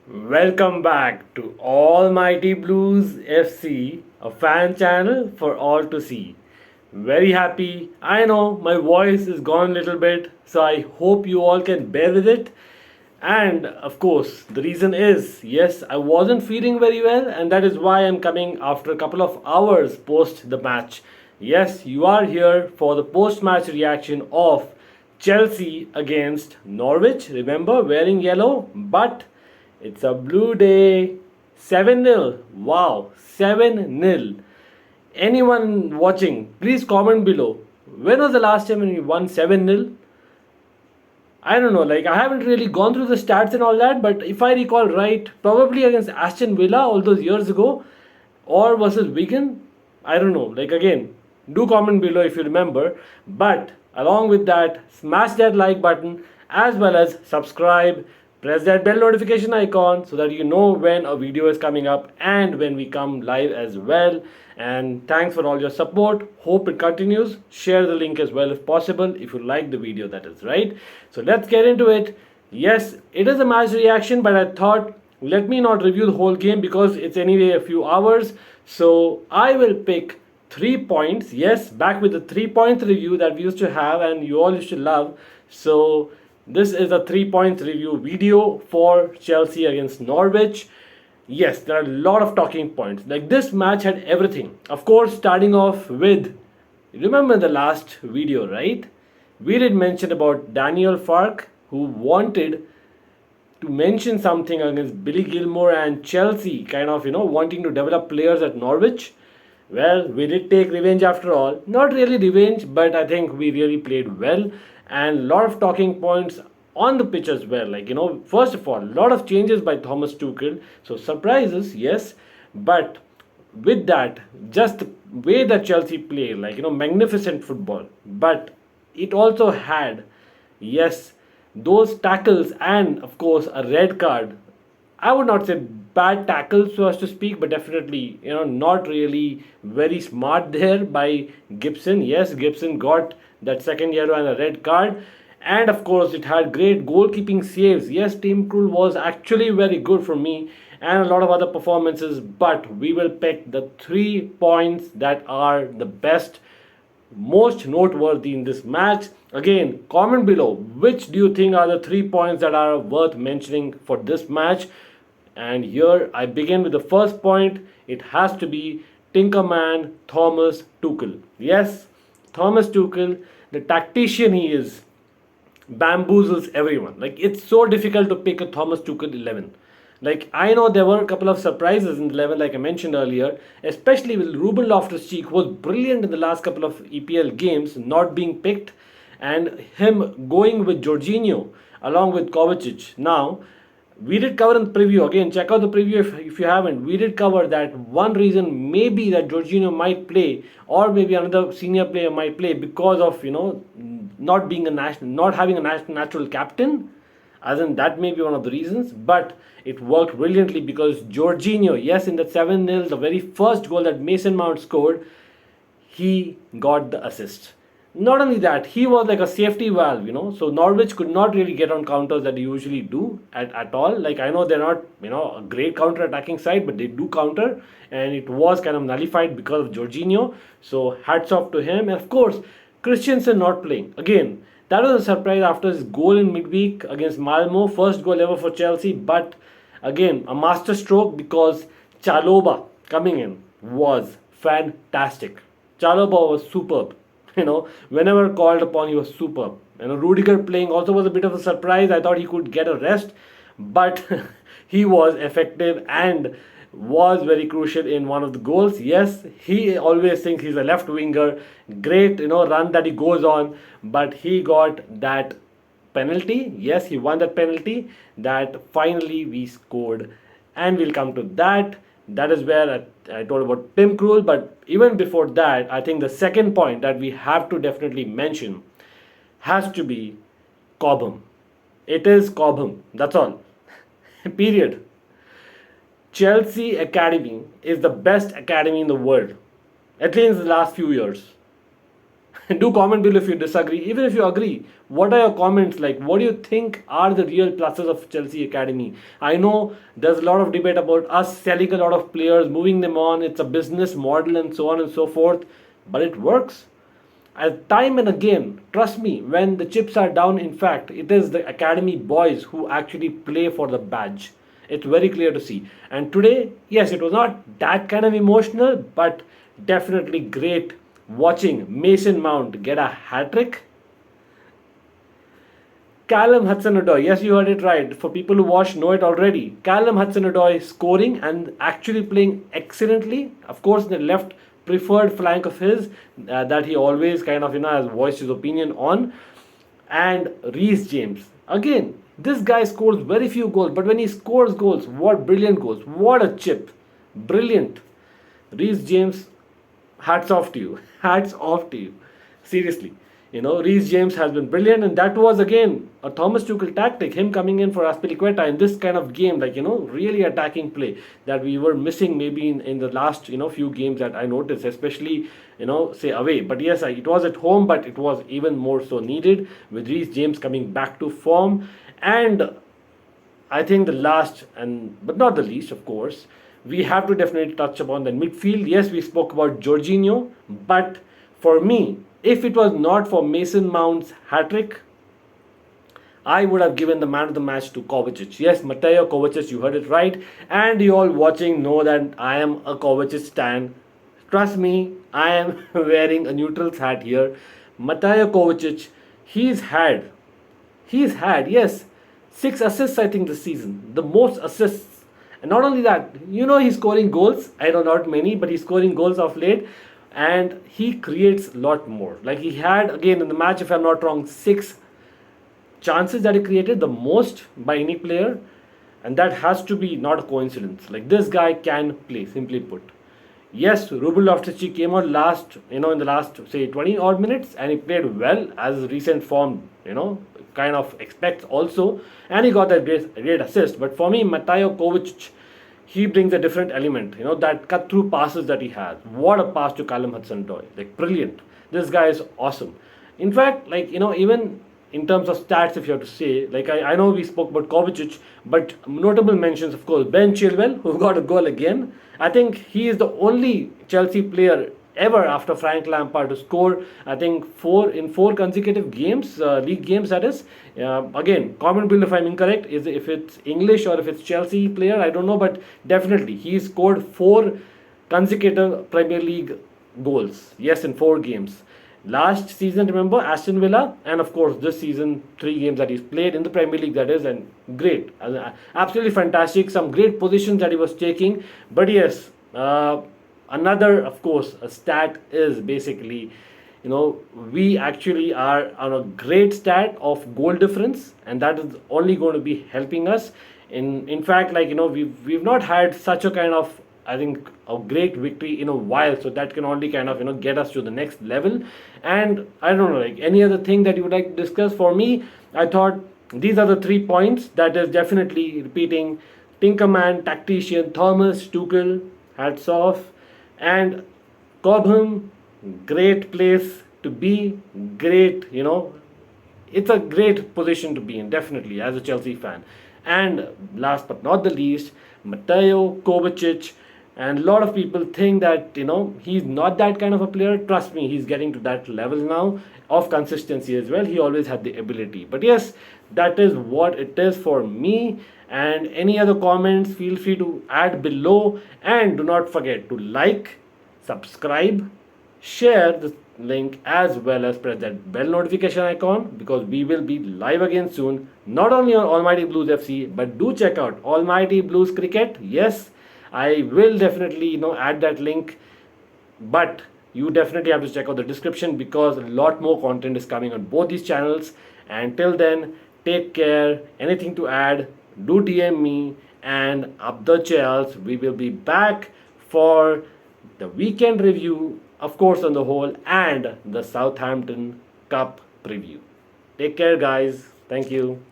Welcome back to Almighty Blues FC, a fan channel for all to see. Very happy. I know my voice is gone a little bit, so I hope you all can bear with it. And of course, the reason is yes, I wasn't feeling very well, and that is why I'm coming after a couple of hours post the match. Yes, you are here for the post match reaction of Chelsea against Norwich. Remember, wearing yellow, but it's a blue day. 7-0. Wow, 7-0. Anyone watching, please comment below. When was the last time when we won 7-0? I don't know, like I haven't really gone through the stats and all that, but if I recall right, probably against Aston Villa all those years ago, or versus Wigan, I don't know. Like again, do comment below if you remember. But along with that, smash that like button as well as subscribe. Press that bell notification icon so that you know when a video is coming up and when we come live as well. And thanks for all your support. Hope it continues. Share the link as well if possible, if you like the video, that is, right? So let's get into it. Yes, it is a match reaction, but I thought let me not review the whole game because it's anyway a few hours. So I will pick 3 points. Yes, back with the 3 points review that we used to have and you all used to love. So this is a 3 points review video for Chelsea against Norwich. Yes, there are a lot of talking points. Like this match had everything. Of course, starting off with, remember the last video, right? We did mention about Daniel Farke, who wanted to mention something against Billy Gilmore and Chelsea, kind of, wanting to develop players at Norwich. Well, we did take revenge after all. Not really revenge, but I think we really played well. And a lot of talking points on the pitch as well. Like, first of all, a lot of changes by Thomas Tuchel. So, surprises, yes. But with that, just the way that Chelsea played, like, magnificent football. But it also had, yes, those tackles and, of course, a red card. I would not say bad tackles, so as to speak, but definitely, not really very smart there by Gibson. Yes, Gibson got that second yellow and a red card. And of course, it had great goalkeeping saves. Yes, Tim Krul was actually very good for me and a lot of other performances, but we will pick the 3 points that are the best, most noteworthy in this match. Again, comment below which do you think are the 3 points that are worth mentioning for this match. And here I begin with the first point. It has to be Tinkerman Thomas Tuchel. Yes, Thomas Tuchel, the tactician he is, bamboozles everyone. Like it's so difficult to pick a Thomas Tuchel 11. Like I know there were a couple of surprises in the 11, like I mentioned earlier, especially with Ruben Loftus-Cheek, who was brilliant in the last couple of EPL games, not being picked, and him going with Jorginho along with Kovacic. Now, we did cover in the preview, again check out the preview if you haven't. We did cover that one reason maybe that Jorginho might play or maybe another senior player might play because of not being a national, not having a natural captain, as in that may be one of the reasons. But it worked brilliantly because Jorginho, yes, in that 7-0, the very first goal that Mason Mount scored, he got the assist. Not only that, he was like a safety valve, So Norwich could not really get on counters that they usually do at all. Like I know they're not, a great counter-attacking side, but they do counter, and it was kind of nullified because of Jorginho. So hats off to him. And of course, Christensen not playing. Again, that was a surprise after his goal in midweek against Malmo. First goal ever for Chelsea, but again, a master stroke because Chalobah coming in was fantastic. Chalobah was superb. Whenever called upon, he was superb. Rudiger playing also was a bit of a surprise. I thought he could get a rest, but he was effective and was very crucial in one of the goals. Yes, he always thinks he's a left winger. Great, run that he goes on, but he got that penalty. Yes, he won that penalty that finally we scored, and we'll come to that. That is where I told about Tim Krul, but even before that, I think the second point that we have to definitely mention has to be Cobham. It is Cobham. That's all. Period. Chelsea Academy is the best academy in the world, at least in the last few years. Do comment below if you disagree. Even if you agree, what are your comments like? What do you think are the real pluses of Chelsea Academy? I know there's a lot of debate about us selling a lot of players, moving them on. It's a business model and so on and so forth. But it works. Time and again, trust me, when the chips are down, in fact, it is the academy boys who actually play for the badge. It's very clear to see. And today, yes, it was not that kind of emotional, but definitely great watching Mason Mount get a hat trick. Callum Hudson-Odoi, yes, you heard it right. For people who watch, know it already. Callum Hudson-Odoi scoring and actually playing excellently. Of course, the left preferred flank of his that he always kind of has voiced his opinion on. And Reece James, again, this guy scores very few goals, but when he scores goals, what brilliant goals! What a chip, brilliant. Reece James, hats off to you. Hats off to you. Seriously. Reece James has been brilliant, and that was again a Thomas Tuchel tactic, him coming in for Azpilicueta in this kind of game, really attacking play that we were missing maybe in the last, few games that I noticed, especially, say away. But yes, it was at home, but it was even more so needed with Reece James coming back to form. And I think the last, but not the least, of course, we have to definitely touch upon the midfield. Yes, we spoke about Jorginho, but for me, if it was not for Mason Mount's hat-trick, I would have given the man of the match to Kovacic. Yes, Mateo Kovacic, you heard it right. And you all watching know that I am a Kovacic stan. Trust me, I am wearing a neutral's hat here. Mateo Kovacic, he's had, yes, 6 assists I think this season. The most assists. And not only that, he's scoring goals. I know not many, but he's scoring goals of late. And he creates a lot more. Like he had, again, in the match, if I'm not wrong, 6 chances that he created, the most by any player. And that has to be not a coincidence. Like this guy can play, simply put. Yes, Ruben Loftus-Cheek came out last, in the last, say, 20 odd minutes. And he played well as recent form, kind of expects also. And he got that great assist. But for me, Mateo Kovacic, he brings a different element, that cut through passes that he has. What a pass to Callum Hudson-Odoi. Like, brilliant. This guy is awesome. In fact, even in terms of stats, if you have to say, I know we spoke about Kovacic, but notable mentions, of course, Ben Chilwell, who got a goal again. I think he is the only Chelsea player ever after Frank Lampard to score, I think, 4 consecutive games, league games that is. Again, comment below if I'm incorrect, if it's English or if it's Chelsea player, I don't know, but definitely he scored 4 consecutive Premier League goals. Yes, in 4 games. Last season, remember, AstonVilla, and of course this season, 3 games that he's played in the Premier League, that is, and great. Absolutely fantastic. Some great positions that he was taking. But yes, another, of course, a stat is basically, we actually are on a great stat of goal difference, and that is only going to be helping us. In fact, we've not had such a kind of, I think, a great victory in a while, so that can only kind of, get us to the next level. And I don't know, any other thing that you would like to discuss. For me, I thought these are the 3 points that is definitely repeating. Tinkerman, tactician, Thomas Tuchel, hats off. And Cobham, great place to be, great, it's a great position to be in, definitely, as a Chelsea fan. And last but not the least, Mateo Kovacic. And a lot of people think that, he's not that kind of a player. Trust me, he's getting to that level now of consistency as well. He always had the ability. But yes, that is what it is for me. And any other comments, feel free to add below. And do not forget to like, subscribe, share the link, as well as press that bell notification icon, because we will be live again soon. Not only on Almighty Blues FC, but do check out Almighty Blues Cricket. Yes, I will definitely add that link, but you definitely have to check out the description, because a lot more content is coming on both these channels. And till then, take care. Anything to add, do DM me. And UpTheChels, we will be back for the weekend review, of course, on the whole, and the Southampton Cup preview. Take care, guys. Thank you.